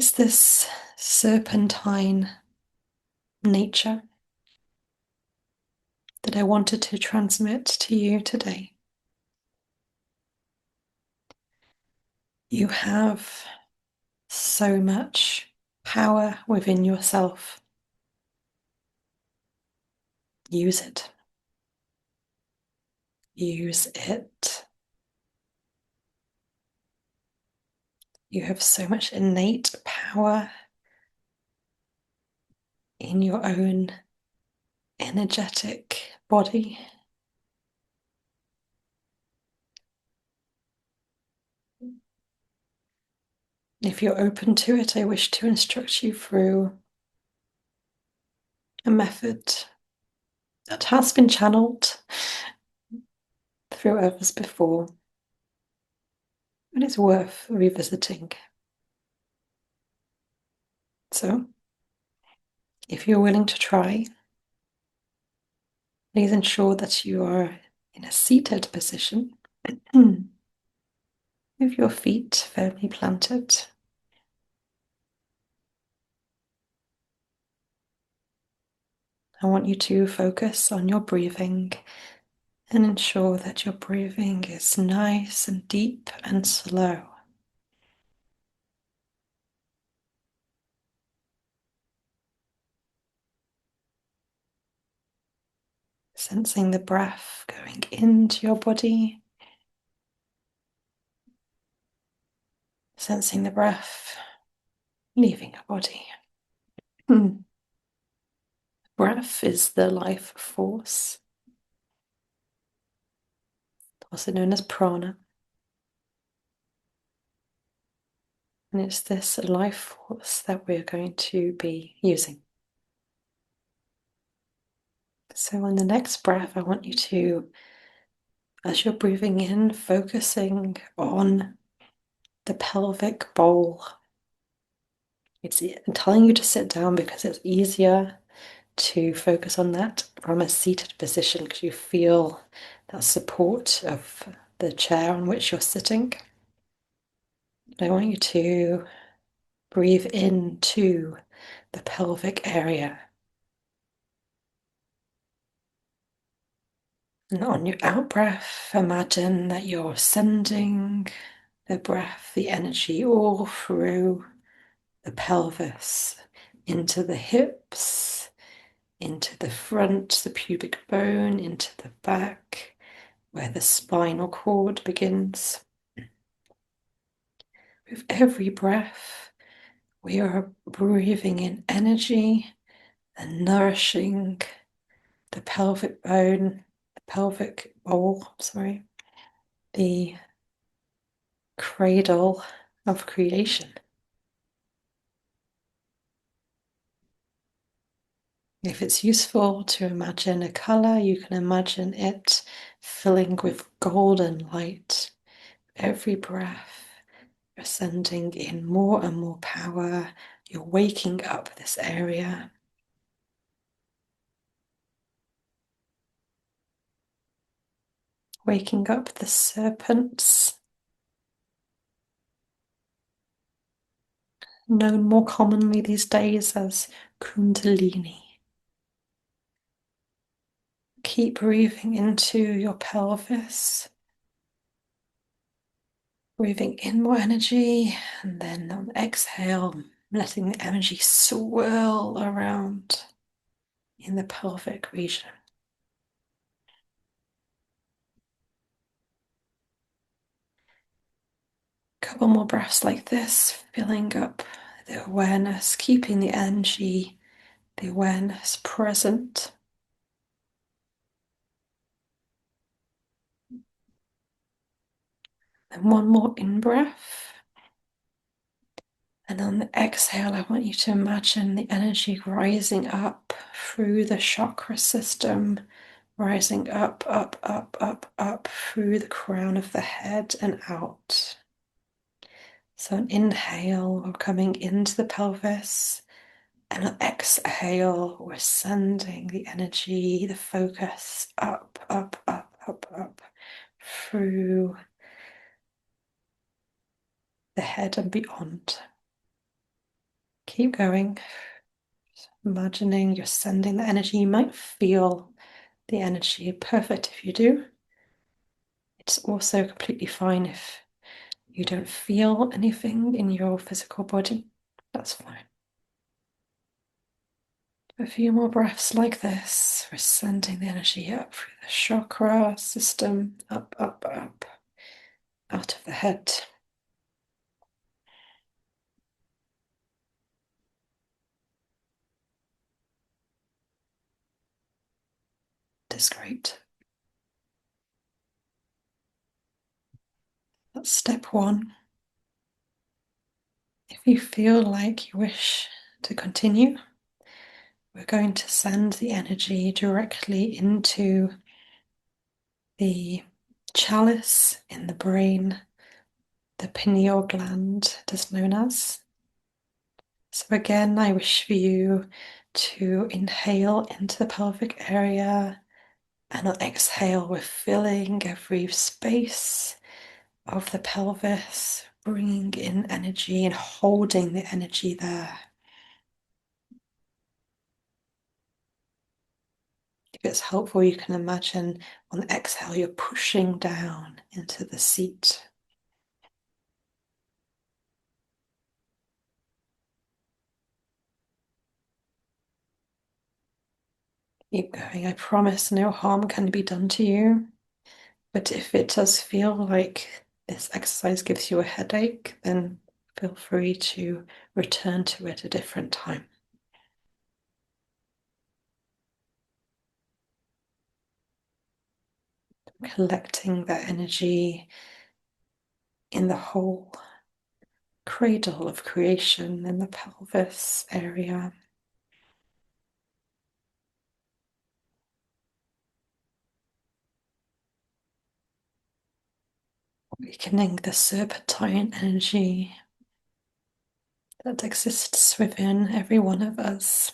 It's this serpentine nature that I wanted to transmit to you today. You have so much power within yourself. Use it. Use it. You have so much innate power in your own energetic body. If you're open to it, I wish to instruct you through a method that has been channeled through others before, and it's worth revisiting. So, if you're willing to try, please ensure that you are in a seated position with your feet firmly planted. I want you to focus on your breathing and ensure that your breathing is nice and deep and slow. Sensing the breath going into your body, sensing the breath leaving your body. Breath is the life force, also known as prana. And it's this life force that we're going to be using. So on the next breath, I want you to, as you're breathing in, focusing on the pelvic bowl. I'm telling you to sit down because it's easier to focus on that from a seated position because you feel that support of the chair on which you're sitting. I want you to breathe into the pelvic area. And on your out breath, imagine that you're sending the breath, the energy all through the pelvis, into the hips, into the front, the pubic bone, into the back, where the spinal cord begins. With every breath, we are breathing in energy and nourishing the pelvic bone, the pelvic bowl, the cradle of creation. If it's useful to imagine a color, you can imagine it filling with golden light. Every breath, you're sending in more and more power. You're waking up this area. Waking up the serpents, known more commonly these days as Kundalini. Keep breathing into your pelvis, breathing in more energy, and then on exhale, letting the energy swirl around in the pelvic region. Couple more breaths like this, filling up the awareness, keeping the energy, the awareness present. And one more in breath. And on the exhale, I want you to imagine the energy rising up through the chakra system, rising up, up, up, up, up through the crown of the head and out. So an inhale, we're coming into the pelvis, and an exhale, we're sending the energy, the focus up, up, up, up, up through the head and beyond. Keep going. Imagining you're sending the energy. You might feel the energy. Perfect if you do. It's also completely fine if you don't feel anything in your physical body. That's fine. A few more breaths like this. We're sending the energy up through the chakra system, up, up, up, out of the head. That's great. That's step one. If you feel like you wish to continue, we're going to send the energy directly into the chalice in the brain, the pineal gland, it is known as. So again, I wish for you to inhale into the pelvic area, and on exhale, we're filling every space of the pelvis, bringing in energy and holding the energy there. If it's helpful, you can imagine on the exhale, you're pushing down into the seat. Keep going. I promise no harm can be done to you. But if it does feel like this exercise gives you a headache, then feel free to return to it a different time. Collecting that energy in the whole cradle of creation in the pelvis area. Awakening the serpentine energy that exists within every one of us.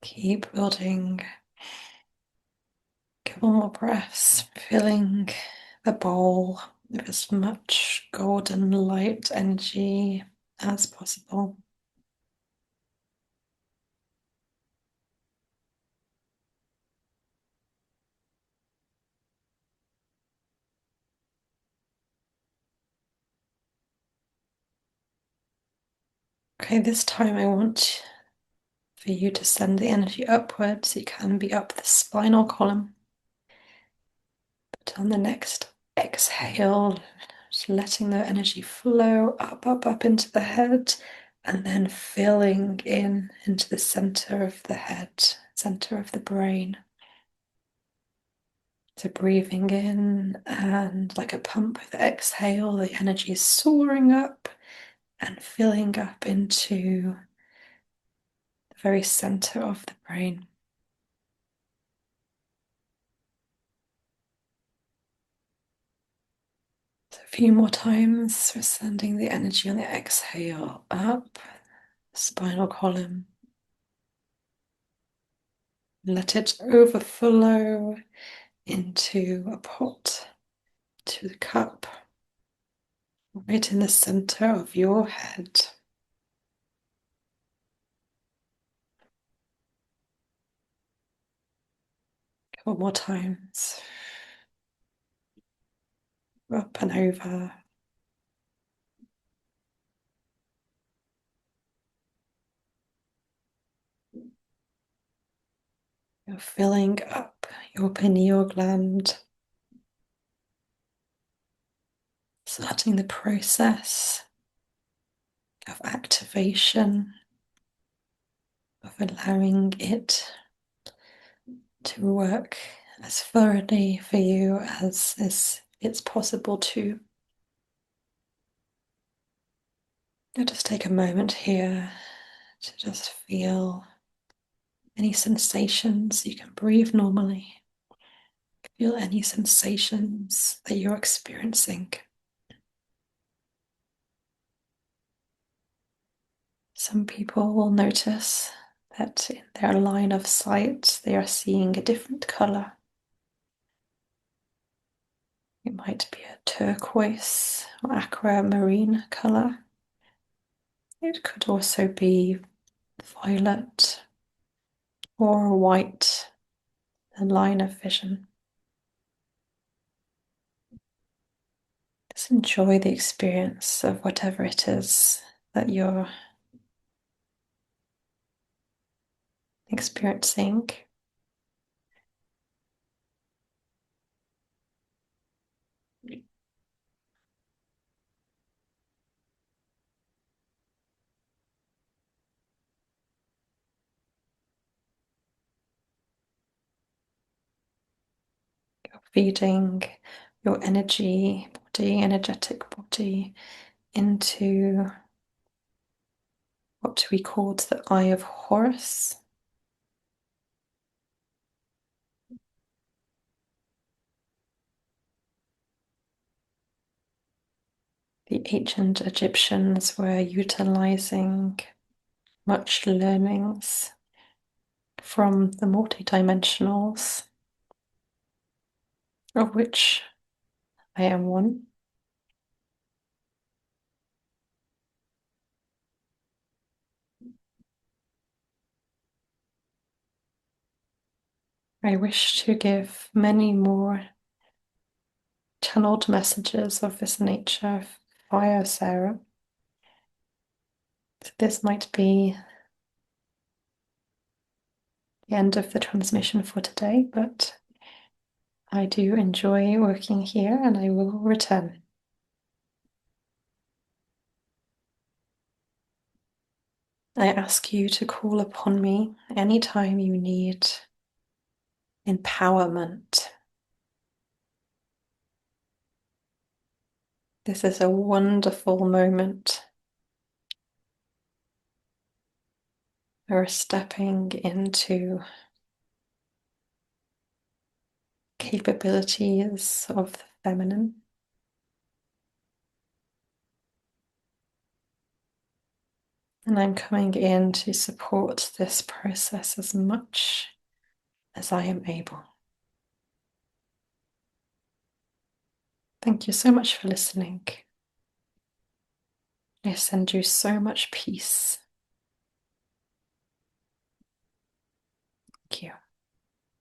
Keep building. Couple more breaths, filling the bowl with as much golden light energy as possible. Okay, this time I want for you to send the energy upwards. You can be up the spinal column. But on the next exhale, just letting the energy flow up, up, up into the head, and then filling in into the center of the head, center of the brain. So breathing in, and like a pump with the exhale, the energy is soaring up and filling up into the very center of the brain. So a few more times, we're sending the energy on the exhale up the spinal column. Let it overflow into a pot, to the cup, right in the center of your head. Couple more times. Up and over. You're filling up your pineal gland, starting the process of activation, of allowing it to work as thoroughly for you as it's possible to. Now just take a moment here to just feel any sensations. You can breathe normally. Feel any sensations that you're experiencing. Some people will notice that in their line of sight they are seeing a different color. It might be a turquoise or aquamarine color. It could also be violet or white, the line of vision. Just enjoy the experience of whatever it is that you're experiencing. You're feeding your energetic body into what we called the Eye of Horus. The ancient Egyptians were utilizing much learnings from the multidimensionals, of which I am one. I wish to give many more channeled messages of this nature via Sarah. So this might be the end of the transmission for today, but I do enjoy working here and I will return. I ask you to call upon me anytime you need empowerment. This is a wonderful moment. We're stepping into capabilities of the feminine. And I'm coming in to support this process as much as I am able. Thank you so much for listening. I send you so much peace. Thank you.